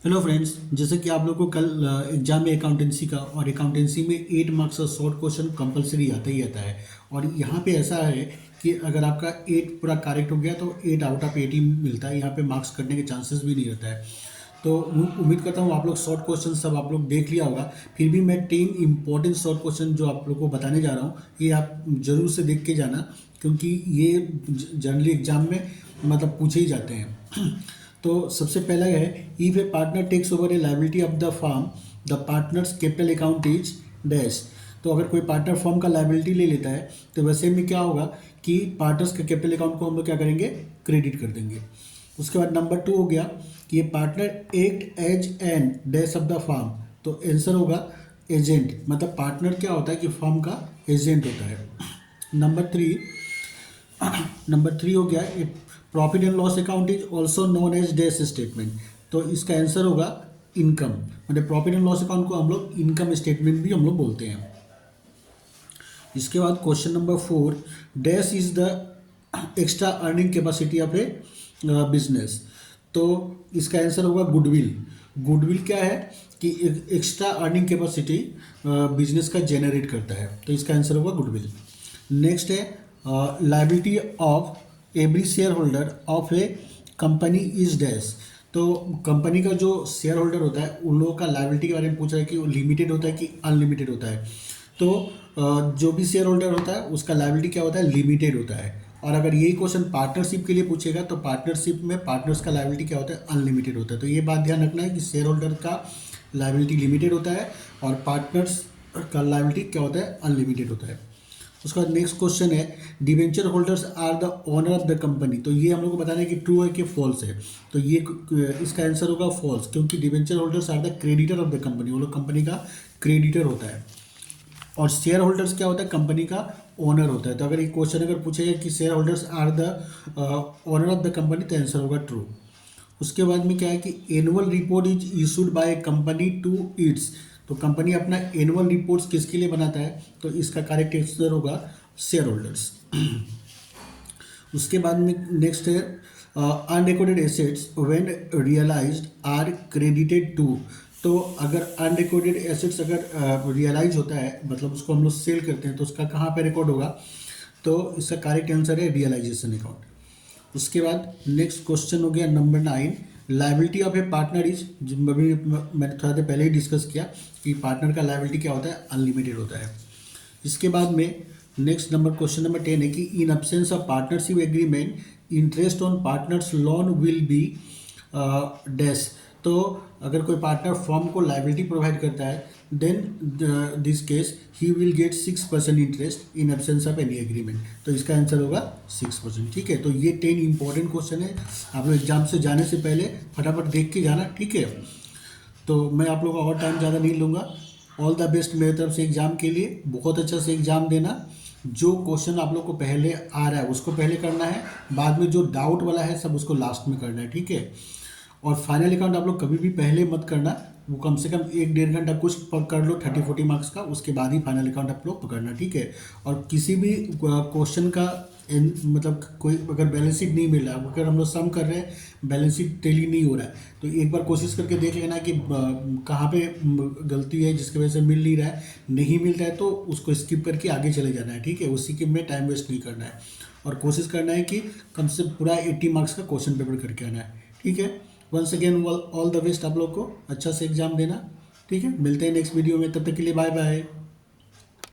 Hello friends, जैसे कि आप लोगों को कल एग्जाम में अकाउंटेंसी का और अकाउंटेंसी में 8 मार्क्स का शॉर्ट क्वेश्चन कंपलसरी आता ही आता है। और यहाँ पे ऐसा है कि अगर आपका 8 पूरा करेक्ट हो गया तो 8 आउट ऑफ 80 मिलता है। यहाँ पे मार्क्स कटने के चांसेस भी नहीं रहता है। तो उम्मीद करता हूँ आप लोग शॉर्ट क्वेश्चन सब आप लोग देख लिया होगा। फिर भी मैं 10 इंपॉर्टेंट शॉर्ट क्वेश्चन जो आप लोग को बताने जा रहा हूँ, ये आप ज़रूर से देख के जाना, क्योंकि ये जनरली एग्जाम में मतलब पूछे ही जाते हैं। तो सबसे पहला है, if a partner takes over a liability of the firm, the partner's capital account is dash. तो अगर कोई पार्टनर फर्म का लाइबिलिटी ले लेता है तो वैसे में क्या होगा कि पार्टनर्स के कैपिटल अकाउंट को हम लोग क्या करेंगे, क्रेडिट कर देंगे। उसके बाद नंबर 2 हो गया कि ये partner act as an dash of the firm. तो आंसर होगा एजेंट, मतलब पार्टनर क्या होता है कि फर्म का एजेंट होता है। नंबर 3 हो गया, profit and loss account is also known as dash statement. तो इसका आंसर होगा इनकम, मतलब प्रॉफिट एंड लॉस अकाउंट को हम लोग इनकम स्टेटमेंट भी हम लोग बोलते हैं। इसके बाद question number 4, dash is the extra earning capacity of A business. तो इसका आंसर होगा गुडविल। गुडविल क्या है कि एक्स्ट्रा अर्निंग कैपेसिटी बिजनेस का जनरेट करता है, तो इसका आंसर होगा गुडविल। नेक्स्ट है, liability of every share holder of A company is dash. तो कंपनी का जो शेयर होल्डर होता है उन लोगों का लायबिलिटी के बारे में पूछ रहा है कि वो लिमिटेड होता है कि अनलिमिटेड होता है। तो जो भी शेयर होल्डर होता है उसका लायबिलिटी क्या होता है, लिमिटेड होता है। और अगर यही क्वेश्चन पार्टनरशिप के लिए पूछेगा तो पार्टनरशिप में पार्टनर्स का लायबिलिटी क्या होता है, अनलिमिटेड होता है। तो ये बात ध्यान रखना है कि शेयर होल्डर का लायबिलिटी लिमिटेड होता है और पार्टनर्स का लायबिलिटी क्या होता है, अनलिमिटेड होता है। उसका बाद नेक्स्ट क्वेश्चन है, debenture holders are the owner of the company. तो ये हम लोग को बताना है कि ट्रू है कि फॉल्स है। तो ये इसका आंसर होगा फॉल्स, क्योंकि debenture holders are the creditor of the company, वो लोग कंपनी का क्रेडिटर होता है। और शेयर होल्डर्स क्या होता है, कंपनी का ओनर होता है। तो अगर ये क्वेश्चन अगर पूछेगा कि share holders are the owner of the company, तो आंसर होगा ट्रू। उसके बाद में क्या है कि annual report is issued by a company to its. तो कंपनी अपना एनुअल रिपोर्ट्स किसके लिए बनाता है, तो इसका करेक्ट आंसर होगा शेयर होल्डर्स। उसके बाद में नेक्स्ट है, unrecorded assets when realised are credited to. तो अगर अनरिकॉर्डेड एसेट्स अगर रियलाइज होता है, मतलब उसको हम लोग सेल करते हैं, तो उसका कहाँ पे रिकॉर्ड होगा, तो इसका करेक्ट आंसर है रियलाइजेशन अकाउंट। उसके बाद नेक्स्ट क्वेश्चन हो गया number 9, liability of A partner is. अभी मैंने थोड़ा देर पहले ही डिस्कस किया कि पार्टनर का लायबिलिटी क्या होता है, अनलिमिटेड होता है। इसके बाद में नेक्स्ट नंबर क्वेश्चन नंबर 10 है कि in absence of partnership agreement interest on partner's loan will be dash. तो अगर कोई पार्टनर फर्म को लायबिलिटी प्रोवाइड करता है, then this case he will get 6% interest in absence of any agreement. तो इसका आंसर होगा 6%। ठीक है, तो ये 10 इंपॉर्टेंट क्वेश्चन है, आप लोग एग्जाम से जाने से पहले फटाफट देख के जाना। ठीक है, तो मैं आप लोगों का और टाइम ज़्यादा नहीं लूँगा। ऑल द बेस्ट मेरे तरफ से एग्ज़ाम के लिए, बहुत अच्छा से एग्ज़ाम देना। जो क्वेश्चन आप लोग को पहले आ रहा है उसको पहले करना है, बाद में जो डाउट वाला है सब उसको लास्ट में करना है। ठीक है, और फाइनल अकाउंट आप लोग कभी भी पहले मत करना, वो कम से कम 1-1.5 घंटा कुछ कर लो 30-40 मार्क्स का, उसके बाद ही फाइनल अकाउंट आप लोग पकड़ना। ठीक है, और किसी भी क्वेश्चन का मतलब कोई अगर बैलेंस शीट नहीं मिल रहा है, अगर हम लोग सम कर रहे हैं बैलेंस शीट टैली नहीं हो रहा है, तो एक बार कोशिश करके देख लेना कि कहाँ पे गलती है जिसकी वजह से मिल नहीं रहा है। नहीं मिल रहा है तो उसको स्किप करके आगे चले जाना है। ठीक है, उसी के में टाइम वेस्ट नहीं करना है और कोशिश करना है कि कम से पूरा 80 मार्क्स का क्वेश्चन पेपर करके आना है। ठीक है, once again all the best आप लोग को, अच्छा से एग्जाम देना। ठीक है, मिलते हैं नेक्स्ट वीडियो में, तब तक के लिए बाय बाय।